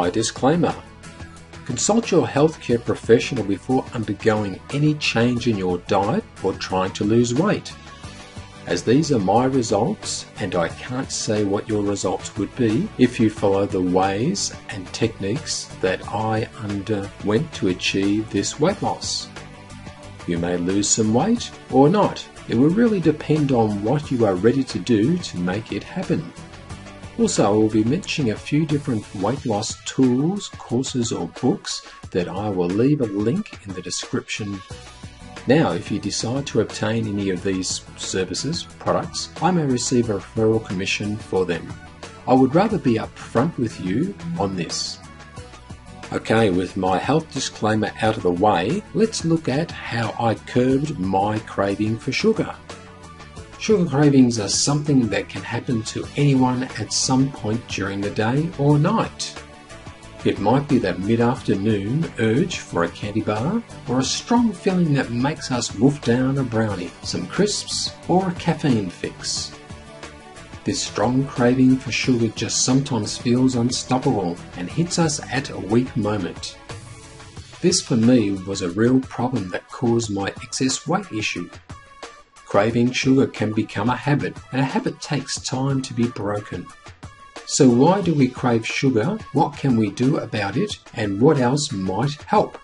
My disclaimer: consult your healthcare professional before undergoing any change in your diet or trying to lose weight, as these are my results and I can't say what your results would be if you follow the ways and techniques that I underwent to achieve this weight loss. You may lose some weight or not. It will really depend on what you are ready to do to make it happen. Also, I will be mentioning a few different weight loss tools, courses or books that I will leave a link in the description. Now, if you decide to obtain any of these services, products, I may receive a referral commission for them. I would rather be upfront with you on this. Okay, with my health disclaimer out of the way, let's look at how I curbed my craving for sugar. Sugar cravings are something that can happen to anyone at some point during the day or night. It might be that mid-afternoon urge for a candy bar, or a strong feeling that makes us wolf down a brownie, some crisps, or a caffeine fix. This strong craving for sugar just sometimes feels unstoppable and hits us at a weak moment. This for me was a real problem that caused my excess weight issue. Craving sugar can become a habit, and a habit takes time to be broken. So why do we crave sugar? What can we do about it? And what else might help?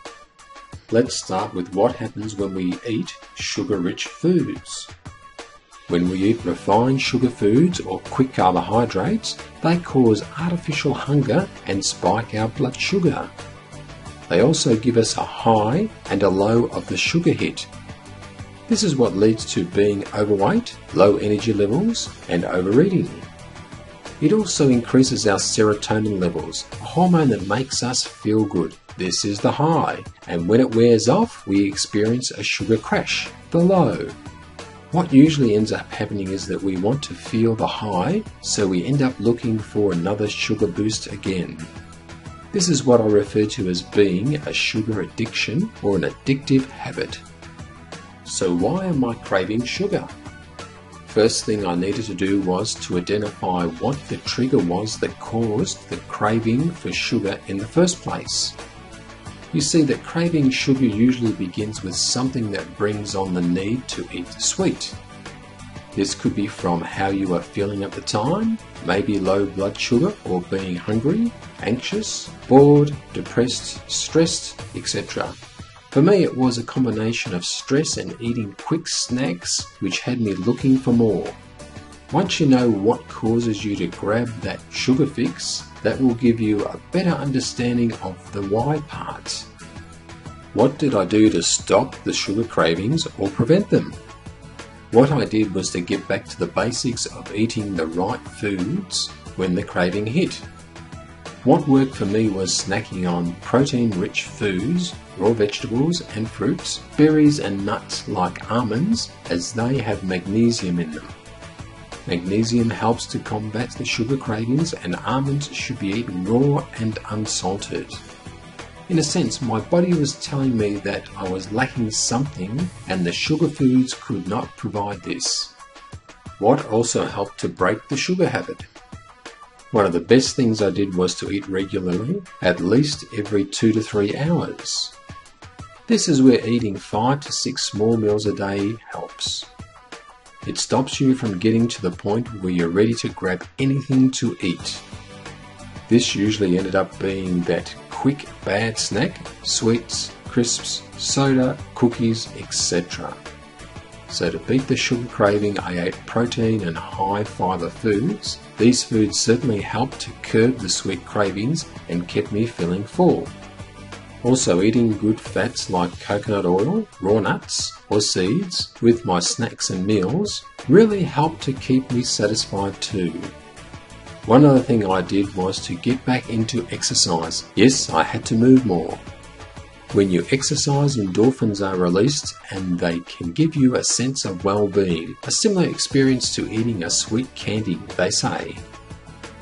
Let's start with what happens when we eat sugar-rich foods. When we eat refined sugar foods or quick carbohydrates, they cause artificial hunger and spike our blood sugar. They also give us a high and a low of the sugar hit. This is what leads to being overweight, low energy levels, and overeating. It also increases our serotonin levels, a hormone that makes us feel good. This is the high, and when it wears off, we experience a sugar crash, the low. What usually ends up happening is that we want to feel the high, so we end up looking for another sugar boost again. This is what I refer to as being a sugar addiction or an addictive habit. So why am I craving sugar? First thing I needed to do was to identify what the trigger was that caused the craving for sugar in the first place. You see that craving sugar usually begins with something that brings on the need to eat sweet. This could be from how you are feeling at the time, maybe low blood sugar or being hungry, anxious, bored, depressed, stressed, etc. For me, it was a combination of stress and eating quick snacks which had me looking for more. Once you know what causes you to grab that sugar fix, that will give you a better understanding of the why part. What did I do to stop the sugar cravings or prevent them? What I did was to get back to the basics of eating the right foods when the craving hit. What worked for me was snacking on protein-rich foods, raw vegetables and fruits, berries and nuts like almonds, as they have magnesium in them. Magnesium helps to combat the sugar cravings, and almonds should be eaten raw and unsalted. In a sense, my body was telling me that I was lacking something and the sugar foods could not provide this. What also helped to break the sugar habit? One of the best things I did was to eat regularly, at least every 2 to 3 hours. This is where eating 5 to 6 small meals a day helps. It stops you from getting to the point where you're ready to grab anything to eat. This usually ended up being that quick bad snack, sweets, crisps, soda, cookies, etc. So to beat the sugar craving, I ate protein and high fiber foods. These foods certainly helped to curb the sweet cravings and kept me feeling full. Also, eating good fats like coconut oil, raw nuts or seeds with my snacks and meals really helped to keep me satisfied too. One other thing I did was to get back into exercise. Yes, I had to move more. When you exercise, endorphins are released and they can give you a sense of well-being, a similar experience to eating a sweet candy, they say.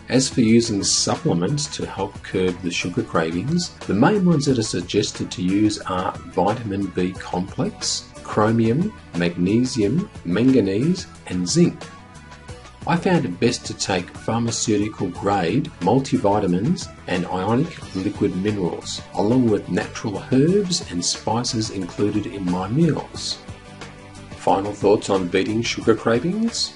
As for using supplements to help curb the sugar cravings, the main ones that are suggested to use are vitamin B complex, chromium, magnesium, manganese and zinc. I found it best to take pharmaceutical grade multivitamins and ionic liquid minerals, along with natural herbs and spices included in my meals. Final thoughts on beating sugar cravings?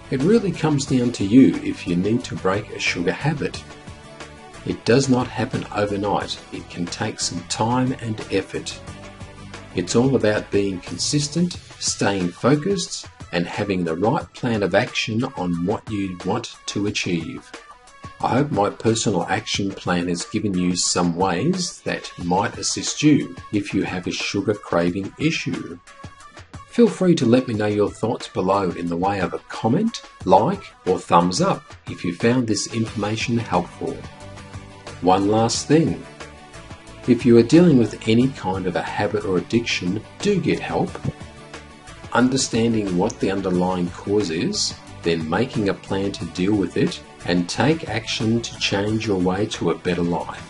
It really comes down to you if you need to break a sugar habit. It does not happen overnight. It can take some time and effort. It's all about being consistent, staying focused, and having the right plan of action on what you want to achieve. I hope my personal action plan has given you some ways that might assist you if you have a sugar craving issue. Feel free to let me know your thoughts below in the way of a comment, like, or thumbs up if you found this information helpful. One last thing. If you are dealing with any kind of a habit or addiction, do get help. Understanding what the underlying cause is, then making a plan to deal with it, and take action to change your way to a better life.